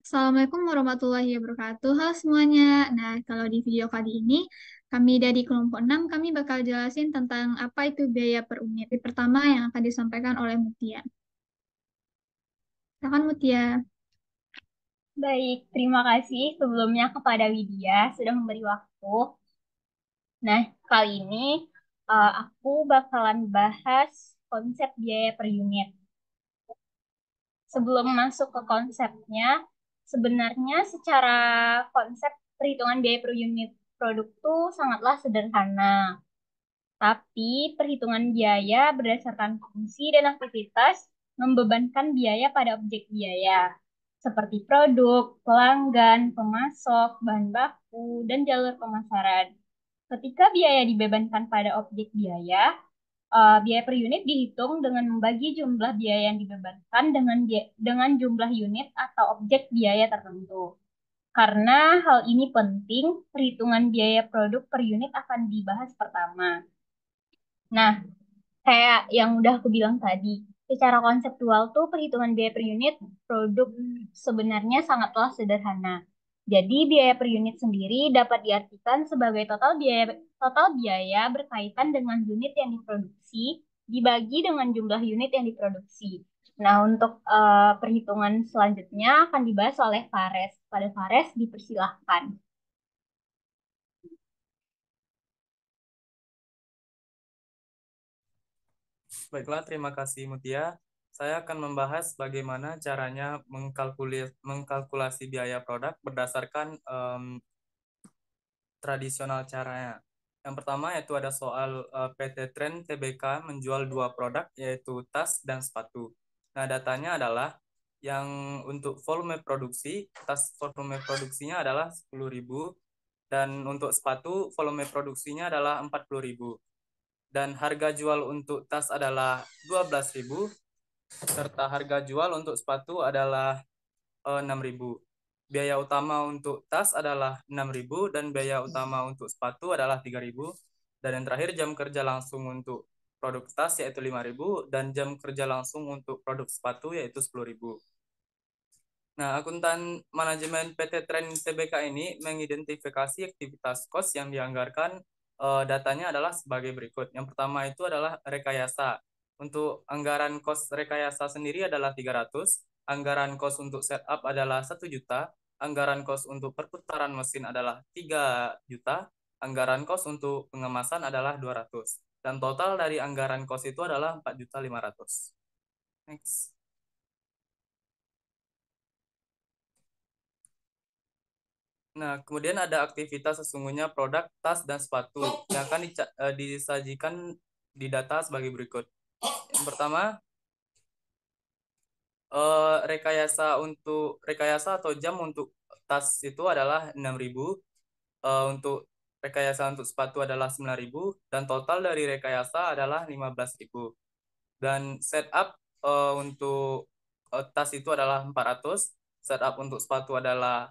Assalamualaikum warahmatullahi wabarakatuh. Halo semuanya. Nah, kalau di video kali ini, kami dari kelompok 6, kami bakal jelasin tentang apa itu biaya per unit. Yang pertama yang akan disampaikan oleh Mutia. Silakan Mutia. Baik, terima kasih sebelumnya kepada Widya sudah memberi waktu. Nah, kali ini aku bakalan bahas konsep biaya per unit. Sebelum masuk ke konsepnya, sebenarnya secara konsep perhitungan biaya per unit produk tuh sangatlah sederhana. Tapi perhitungan biaya berdasarkan fungsi dan aktivitas membebankan biaya pada objek biaya, seperti produk, pelanggan, pemasok, bahan baku, dan jalur pemasaran. Ketika biaya dibebankan pada objek biaya, biaya per unit dihitung dengan membagi jumlah biaya yang dibebankan dengan jumlah unit atau objek biaya tertentu. Karena hal ini penting, perhitungan biaya produk per unit akan dibahas pertama. Nah, kayak yang udah aku bilang tadi, secara konseptual tuh perhitungan biaya per unit produk sebenarnya sangatlah sederhana. Jadi biaya per unit sendiri dapat diartikan sebagai total biaya berkaitan dengan unit yang diproduksi dibagi dengan jumlah unit yang diproduksi. Nah, untuk perhitungan selanjutnya akan dibahas oleh Fares. Pada Fares dipersilahkan. Baiklah, terima kasih Mutia. Saya akan membahas bagaimana caranya mengkalkulasi biaya produk berdasarkan tradisional caranya. Yang pertama yaitu ada soal PT Trend TBK menjual dua produk yaitu tas dan sepatu. Nah, datanya adalah yang untuk volume produksi, tas volume produksinya adalah 10.000 dan untuk sepatu volume produksinya adalah 40.000. Dan harga jual untuk tas adalah 12.000 serta harga jual untuk sepatu adalah 6.000. Biaya utama untuk tas adalah 6.000 dan biaya utama untuk sepatu adalah 3.000. Dan yang terakhir jam kerja langsung untuk produk tas yaitu 5.000 dan jam kerja langsung untuk produk sepatu yaitu 10.000. Nah, akuntan manajemen PT Trend TBK ini mengidentifikasi aktivitas kos yang dianggarkan, datanya adalah sebagai berikut. Yang pertama itu adalah rekayasa. Untuk anggaran kos rekayasa sendiri adalah 300, anggaran kos untuk setup adalah 1 juta, anggaran kos untuk perputaran mesin adalah 3 juta, anggaran kos untuk pengemasan adalah 200. Dan total dari anggaran kos itu adalah 4.500.000. Next. Nah, kemudian ada aktivitas sesungguhnya produk tas dan sepatu yang akan disajikan di data sebagai berikut. Yang pertama, rekayasa atau jam untuk tas itu adalah 6.000, untuk rekayasa untuk sepatu adalah 9.000 dan total dari rekayasa adalah 15.000. Dan setup untuk tas itu adalah 400, setup untuk sepatu adalah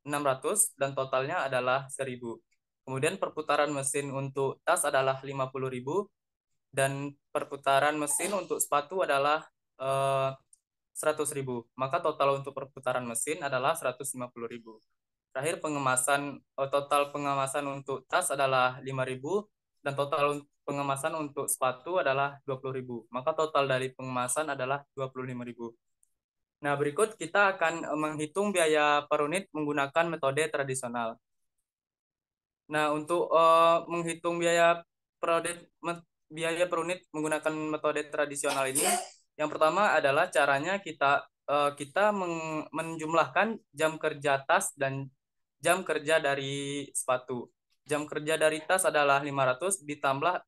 600 dan totalnya adalah 1.000. Kemudian perputaran mesin untuk tas adalah 50.000 dan perputaran mesin untuk sepatu adalah 100.000. Maka total untuk perputaran mesin adalah 150.000. Terakhir total pengemasan untuk tas adalah 5.000 dan total pengemasan untuk sepatu adalah 20.000. Maka total dari pengemasan adalah 25.000. Nah, berikut kita akan menghitung biaya per unit menggunakan metode tradisional. Nah, untuk menghitung biaya per unit menggunakan metode tradisional ini, yang pertama adalah caranya kita menjumlahkan jam kerja tas dan jam kerja dari sepatu. Jam kerja dari tas adalah 500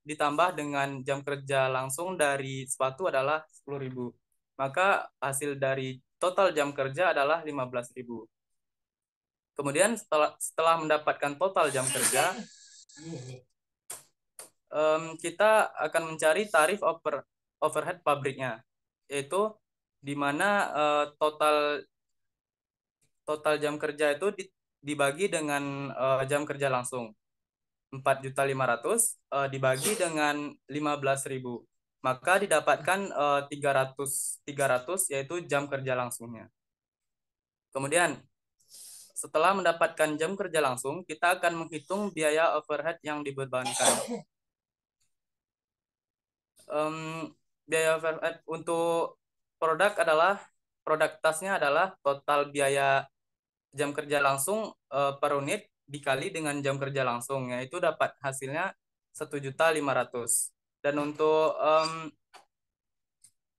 ditambah dengan jam kerja langsung dari sepatu adalah 10.000. Maka hasil dari total jam kerja adalah 15.000. Kemudian setelah mendapatkan total jam kerja, kita akan mencari tarif overhead pabriknya, yaitu di mana total jam kerja itu dibagi dengan jam kerja langsung. 4.500.000 dibagi dengan 15.000. Maka didapatkan 300 yaitu jam kerja langsungnya. Kemudian setelah mendapatkan jam kerja langsung, kita akan menghitung biaya overhead yang dibebankan. Biaya overhead untuk produk tasnya adalah total biaya jam kerja langsung per unit dikali dengan jam kerja langsung, yaitu dapat hasilnya 1.500.000. Dan untuk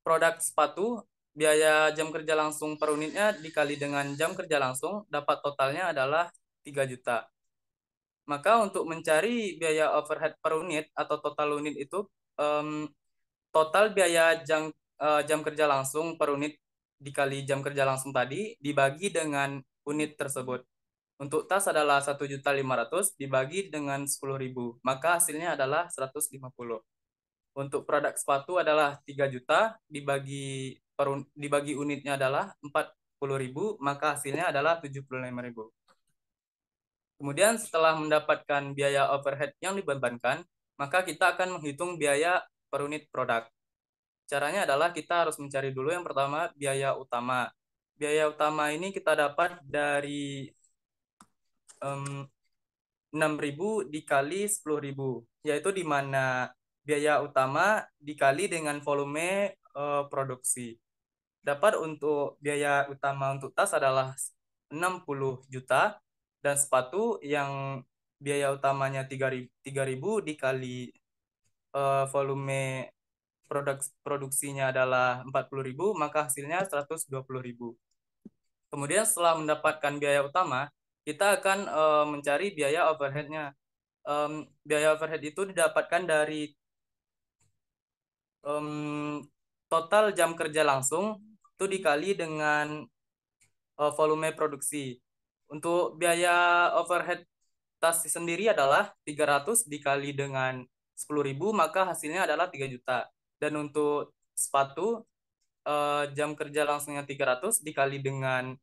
produk sepatu, biaya jam kerja langsung per unitnya dikali dengan jam kerja langsung dapat totalnya adalah 3 juta. Maka untuk mencari biaya overhead per unit atau total unit itu, total biaya jam kerja langsung per unit dikali jam kerja langsung tadi dibagi dengan unit tersebut. Untuk tas adalah 1.500.000 dibagi dengan 10.000, maka hasilnya adalah 150. Untuk produk sepatu adalah 3 juta dibagi unitnya adalah 40.000, maka hasilnya adalah 75.000. Kemudian setelah mendapatkan biaya overhead yang dibebankan, maka kita akan menghitung biaya per unit produk. Caranya adalah kita harus mencari dulu yang pertama biaya utama. Biaya utama ini kita dapat dari 6.000 dikali 10.000, yaitu di mana biaya utama dikali dengan volume produksi. Dapat untuk biaya utama untuk tas adalah 60 juta dan sepatu yang biaya utamanya 3.000 dikali volume produksinya adalah 40.000, maka hasilnya 120.000. Kemudian setelah mendapatkan biaya utama, kita akan mencari biaya overheadnya. Biaya overhead itu didapatkan dari total jam kerja langsung itu dikali dengan volume produksi. Untuk biaya overhead tas sendiri adalah 300 dikali dengan 10.000, maka hasilnya adalah 3 juta. Dan untuk sepatu, jam kerja langsungnya 300 dikali dengan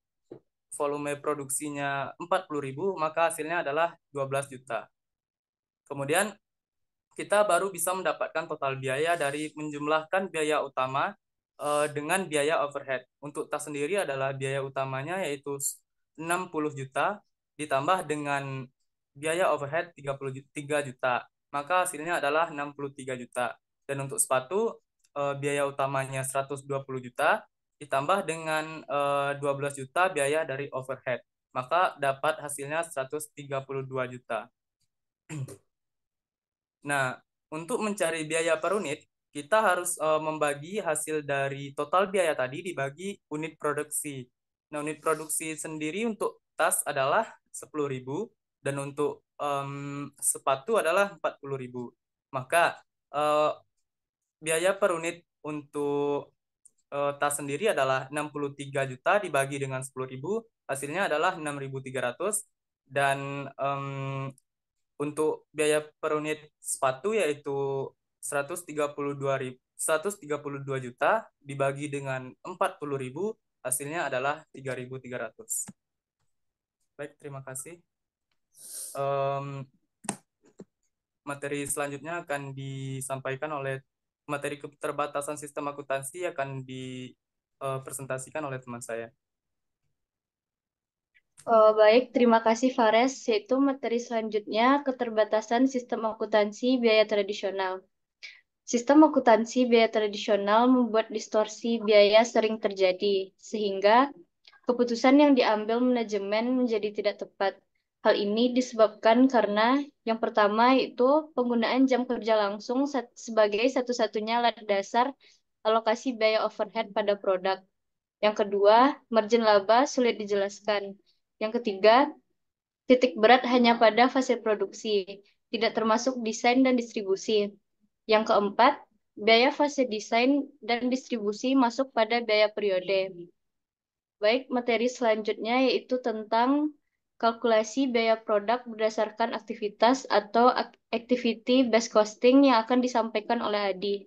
volume produksinya 40.000, maka hasilnya adalah 12 juta. Kemudian kita baru bisa mendapatkan total biaya dari menjumlahkan biaya utama dengan biaya overhead. Untuk tas sendiri adalah biaya utamanya yaitu 60 juta ditambah dengan biaya overhead 33 juta. Maka hasilnya adalah 63 juta. Dan untuk sepatu biaya utamanya 120 juta ditambah dengan 12 juta biaya dari overhead. Maka dapat hasilnya 132 juta. Nah, untuk mencari biaya per unit, kita harus membagi hasil dari total biaya tadi dibagi unit produksi. Nah, unit produksi sendiri untuk tas adalah 10.000 dan untuk sepatu adalah 40.000. Maka biaya per unit untuk tas sendiri adalah 63 juta dibagi dengan 10.000, hasilnya adalah 6.300. Dan untuk biaya per unit sepatu yaitu 132 juta dibagi dengan 40.000, hasilnya adalah 3.300. Baik, terima kasih. Materi selanjutnya akan disampaikan oleh materi keterbatasan sistem akuntansi akan dipresentasikan oleh teman saya. Baik, terima kasih Fares. Yaitu materi selanjutnya, keterbatasan sistem akuntansi biaya tradisional. Sistem akuntansi biaya tradisional membuat distorsi biaya sering terjadi, sehingga keputusan yang diambil manajemen menjadi tidak tepat. Hal ini disebabkan karena yang pertama yaitu penggunaan jam kerja langsung sebagai satu-satunya alat dasar alokasi biaya overhead pada produk. Yang kedua, margin laba sulit dijelaskan. Yang ketiga, titik berat hanya pada fase produksi, tidak termasuk desain dan distribusi. Yang keempat, biaya fase desain dan distribusi masuk pada biaya periode. Baik, materi selanjutnya yaitu tentang kalkulasi biaya produk berdasarkan aktivitas atau activity based costing yang akan disampaikan oleh Adi.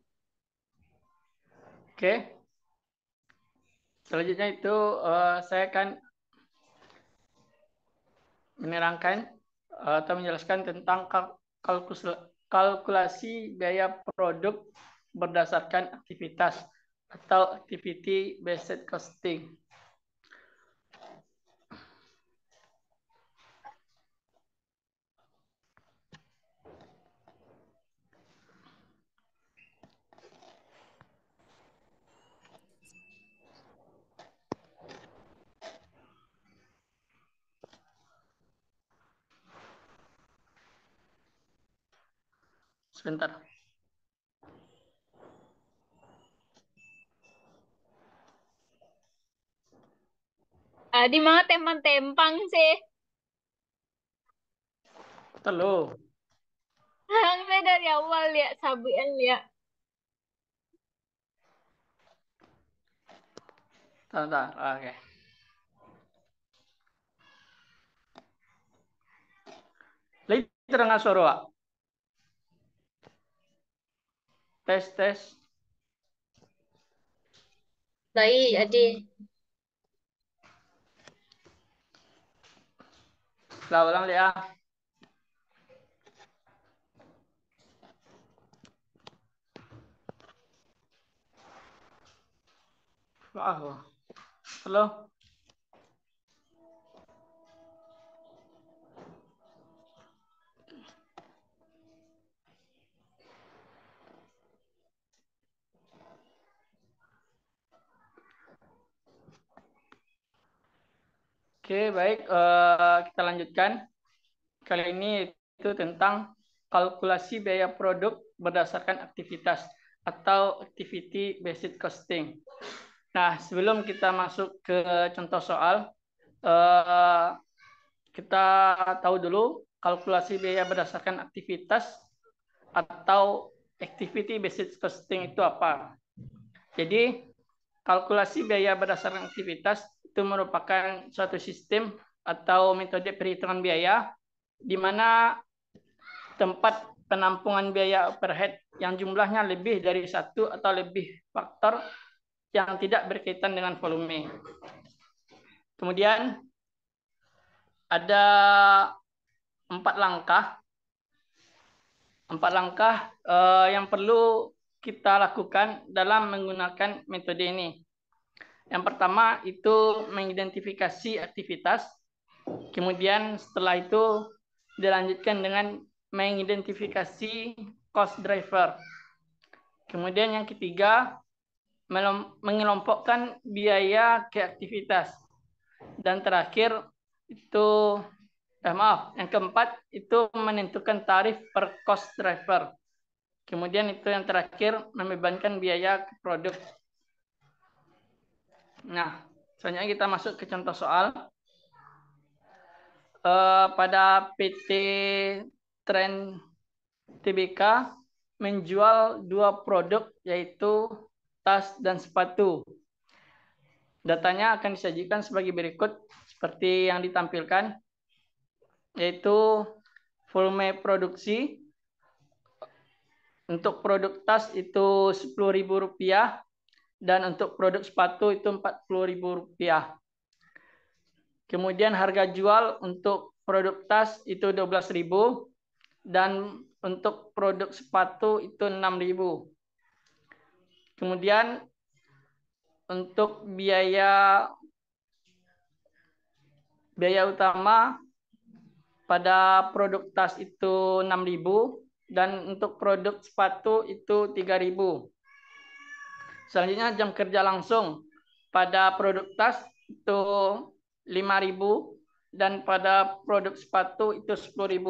Oke. Selanjutnya itu saya akan menerangkan atau menjelaskan tentang kalkulasi biaya produk berdasarkan aktivitas atau activity based costing. Sebentar. Adi mah tempang-tempang sih. Telu. Sampai dari awal lihat sabuan lihat. Sebentar. Oke. Lagi terdengar suara, Wak? Tes. Baik, Adi. Ulang ya. Wow. Halo. Oke, baik. Kita lanjutkan. Kali ini itu tentang kalkulasi biaya produk berdasarkan aktivitas atau activity based costing. Nah, sebelum kita masuk ke contoh soal, kita tahu dulu kalkulasi biaya berdasarkan aktivitas atau activity based costing itu apa. Jadi, kalkulasi biaya berdasarkan aktivitas itu merupakan suatu sistem atau metode perhitungan biaya di mana tempat penampungan biaya overhead yang jumlahnya lebih dari satu atau lebih faktor yang tidak berkaitan dengan volume. Kemudian ada 4 langkah. 4 langkah yang perlu kita lakukan dalam menggunakan metode ini. Yang pertama itu mengidentifikasi aktivitas. Kemudian setelah itu dilanjutkan dengan mengidentifikasi cost driver. Kemudian yang ketiga mengelompokkan biaya ke aktivitas. Dan terakhir itu yang keempat itu menentukan tarif per cost driver. Kemudian itu yang terakhir membebankan biaya ke produk. Nah, selanjutnya kita masuk ke contoh soal. Pada PT Trend TBK menjual 2 produk yaitu tas dan sepatu. Datanya akan disajikan sebagai berikut seperti yang ditampilkan, yaitu volume produksi. Untuk produk tas itu Rp10.000 dan untuk produk sepatu itu Rp40.000. Kemudian harga jual untuk produk tas itu Rp12.000 dan untuk produk sepatu itu Rp6.000. Kemudian untuk biaya utama pada produk tas itu Rp6.000 dan untuk produk sepatu itu Rp3.000. Selanjutnya jam kerja langsung pada produk tas itu Rp5.000 dan pada produk sepatu itu Rp10.000.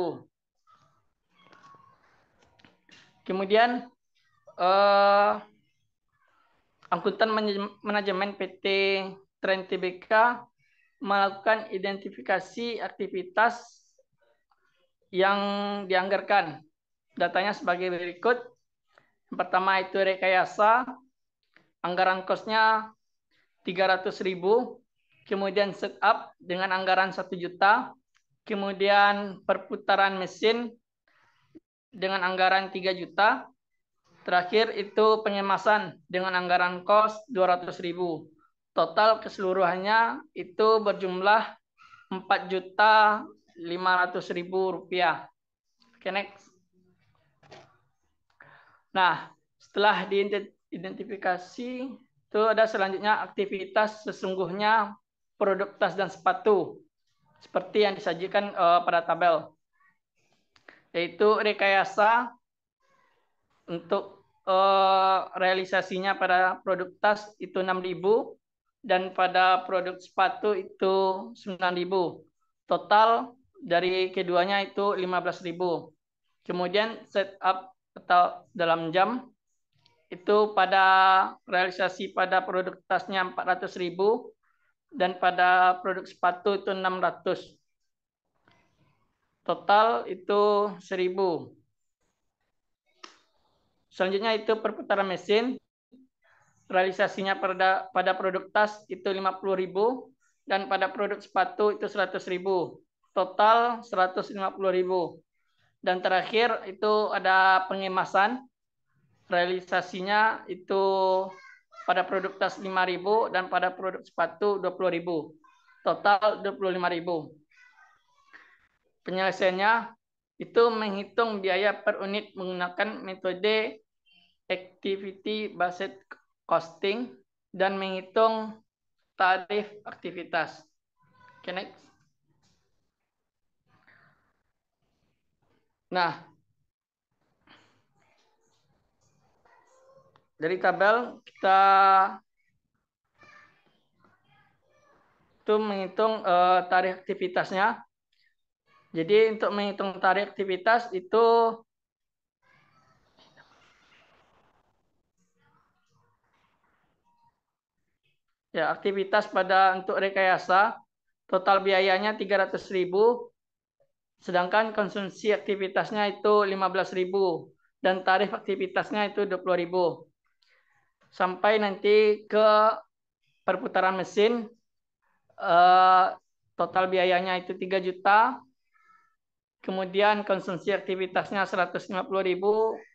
Kemudian angkutan manajemen PT Trend TBK melakukan identifikasi aktivitas yang dianggarkan. Datanya sebagai berikut. Yang pertama itu rekayasa, anggaran kosnya Rp300.000, kemudian setup dengan anggaran Rp1 juta, kemudian perputaran mesin dengan anggaran 3 juta. Terakhir itu pengemasan dengan anggaran kos 200.000. Total keseluruhannya itu berjumlah 4.500.000 rupiah. Oke, next. Nah, setelah diidentifikasi, itu ada selanjutnya aktivitas sesungguhnya produk tas dan sepatu. Seperti yang disajikan pada tabel. Yaitu rekayasa untuk realisasinya pada produk tas itu 6.000 dan pada produk sepatu itu 9.000. Total dari keduanya itu 15.000. Kemudian setup atau dalam jam itu pada realisasi pada produk tasnya 400.000 dan pada produk sepatu itu 600. Total itu 1.000. Selanjutnya itu perputaran mesin. Realisasinya pada produk tas itu 50.000 dan pada produk sepatu itu 100.000. Total 150.000. Dan terakhir itu ada pengemasan. Realisasinya itu pada produk tas 5.000 dan pada produk sepatu 20.000. Total 25.000. Penyelesaiannya itu menghitung biaya per unit menggunakan metode activity based costing dan menghitung tarif aktivitas. Okay, next. Nah, dari tabel kita itu menghitung tarif aktivitasnya. Jadi untuk menghitung tarif aktivitas itu ya aktivitas pada untuk rekayasa total biayanya 300.000, sedangkan konsumsi aktivitasnya itu 15.000 dan tarif aktivitasnya itu 20.000. Sampai nanti ke perputaran mesin total biayanya itu 3 juta. Kemudian konsumsi aktivitasnya 150.000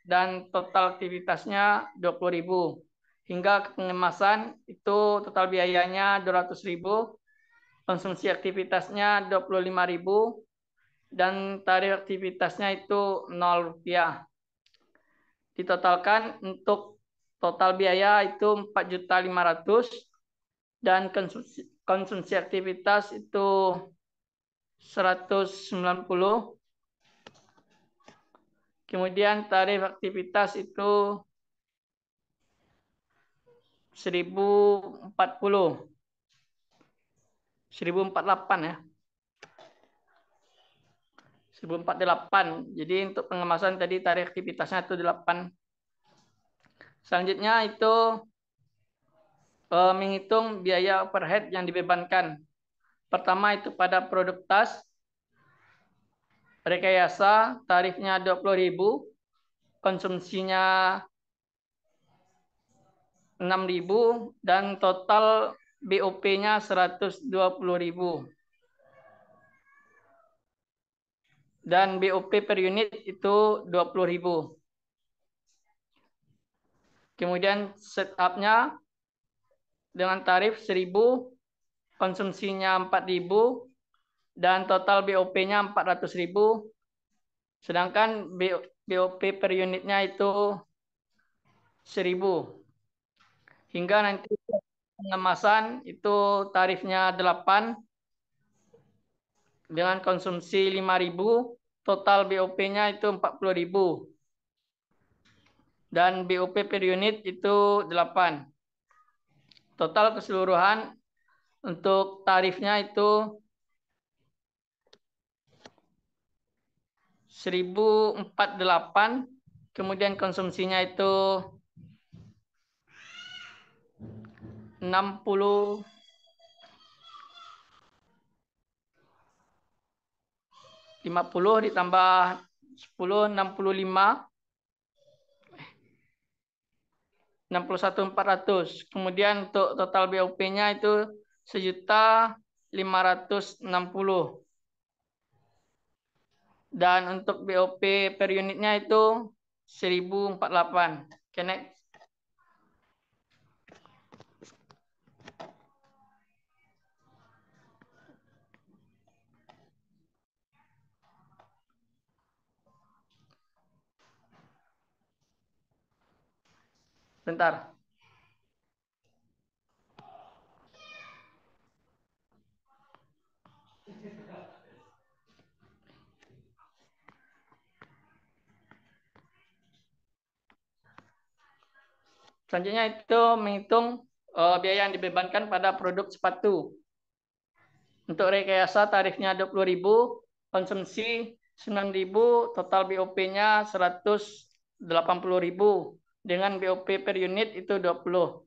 dan total aktivitasnya 20.000. Hingga pengemasan itu total biayanya 200.000, konsumsi aktivitasnya 25.000 dan tarif aktivitasnya itu 0 rupiah. Ditotalkan untuk total biaya itu 4.500.000 dan konsumsi aktivitas itu 190. Kemudian tarif aktivitas itu 1.040. 1.048 ya. 1.048. Jadi untuk pengemasan tadi tarif aktivitasnya itu 8. Selanjutnya itu menghitung biaya overhead yang dibebankan. Pertama itu pada produk tas. Rekayasa tarifnya 20.000, konsumsinya 6.000 dan total BOP-nya 120.000. Dan BOP per unit itu 20.000. Kemudian setup-nya dengan tarif 1.000, konsumsinya 4.000 dan total BOP-nya 400.000. Sedangkan BOP per unitnya itu 1.000. Hingga nanti pengemasan itu tarifnya 8 dengan konsumsi 5.000, total BOP-nya itu 40.000. Dan BOP per unit itu 8. Total keseluruhan untuk tarifnya itu 1.048, kemudian konsumsinya itu 60 50 ditambah 10 65 61.400. Kemudian untuk total BOP-nya itu 1.560. Dan untuk BOP per unitnya itu 1048. Oke, next. Bentar. Selanjutnya itu menghitung biaya yang dibebankan pada produk sepatu. Untuk rekayasa tarifnya 20.000, konsumsi 9.000, total BOP-nya 180.000 dengan BOP per unit itu 20.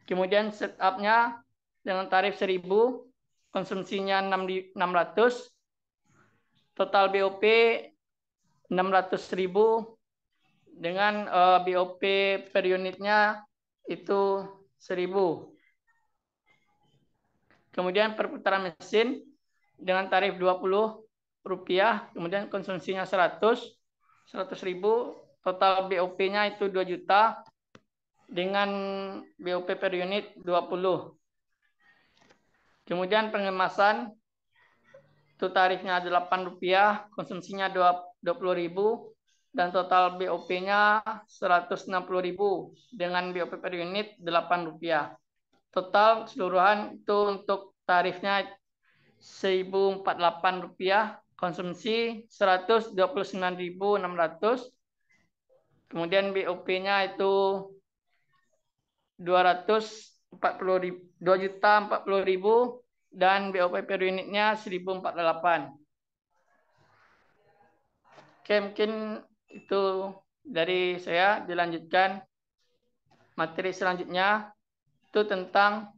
Kemudian setup-nya dengan tarif 1.000, konsumsinya 600, total BOP 600.000 dengan BOP per unitnya itu 1.000. Kemudian perputaran mesin dengan tarif 20 rupiah, kemudian konsumsinya 100.000, total BOP-nya itu 2 juta dengan BOP per unit 20. Kemudian pengemasan itu tarifnya 8 rupiah, konsumsinya 20.000 dan total BOP-nya 160.000 dengan BOP per unit 8 rupiah. Total keseluruhan itu untuk tarifnya 1.048 rupiah, konsumsi 129.600, kemudian BOP-nya itu 2.040.000 dan BOP per unitnya 1.048. Oke, mungkin itu dari saya. Dilanjutkan materi selanjutnya itu tentang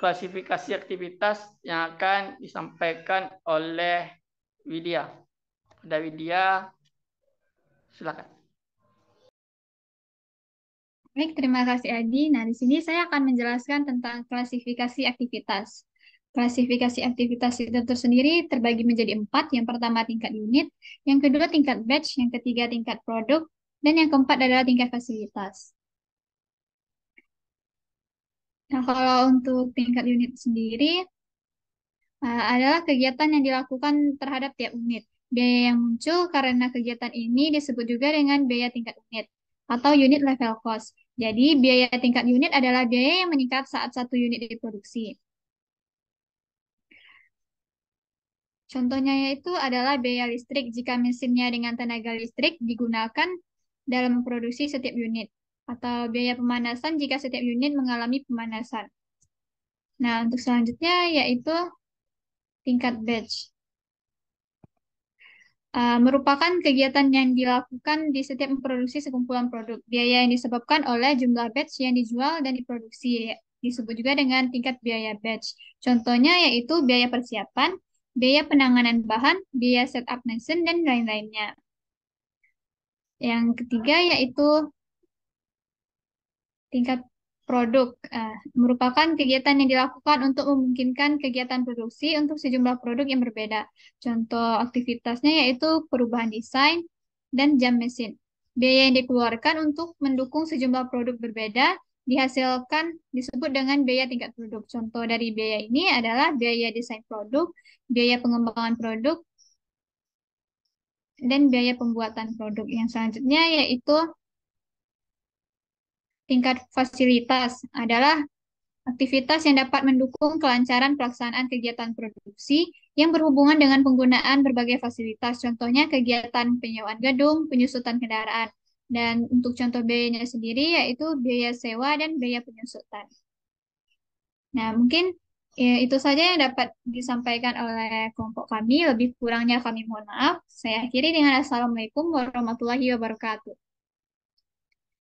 klasifikasi aktivitas yang akan disampaikan oleh Widya. Ada Widya, silakan. Baik, terima kasih Adi. Nah, di sini saya akan menjelaskan tentang klasifikasi aktivitas. Klasifikasi aktivitas itu tersendiri terbagi menjadi 4. Yang pertama tingkat unit, yang kedua tingkat batch, yang ketiga tingkat produk, dan yang keempat adalah tingkat fasilitas. Nah, kalau untuk tingkat unit sendiri, adalah kegiatan yang dilakukan terhadap tiap unit. Biaya yang muncul karena kegiatan ini disebut juga dengan biaya tingkat unit atau unit level cost. Jadi, biaya tingkat unit adalah biaya yang meningkat saat satu unit diproduksi. Contohnya yaitu adalah biaya listrik jika mesinnya dengan tenaga listrik digunakan dalam memproduksi setiap unit, atau biaya pemanasan jika setiap unit mengalami pemanasan. Nah, untuk selanjutnya yaitu tingkat batch. Merupakan kegiatan yang dilakukan di setiap memproduksi sekumpulan produk. Biaya yang disebabkan oleh jumlah batch yang dijual dan diproduksi disebut juga dengan tingkat biaya batch. Contohnya yaitu biaya persiapan, biaya penanganan bahan, biaya setup mesin, dan lain-lainnya. Yang ketiga yaitu tingkat produk. Merupakan kegiatan yang dilakukan untuk memungkinkan kegiatan produksi untuk sejumlah produk yang berbeda. Contoh aktivitasnya yaitu perubahan desain dan jam mesin. Biaya yang dikeluarkan untuk mendukung sejumlah produk berbeda dihasilkan disebut dengan biaya tingkat produk. Contoh dari biaya ini adalah biaya desain produk, biaya pengembangan produk, dan biaya pembuatan produk. Yang selanjutnya yaitu tingkat fasilitas adalah aktivitas yang dapat mendukung kelancaran pelaksanaan kegiatan produksi yang berhubungan dengan penggunaan berbagai fasilitas. Contohnya kegiatan penyewaan gedung, penyusutan kendaraan. Dan untuk contoh biayanya sendiri yaitu biaya sewa dan biaya penyusutan. Nah, mungkin itu saja yang dapat disampaikan oleh kelompok kami. Lebih kurangnya kami mohon maaf. Saya akhiri dengan Assalamualaikum warahmatullahi wabarakatuh.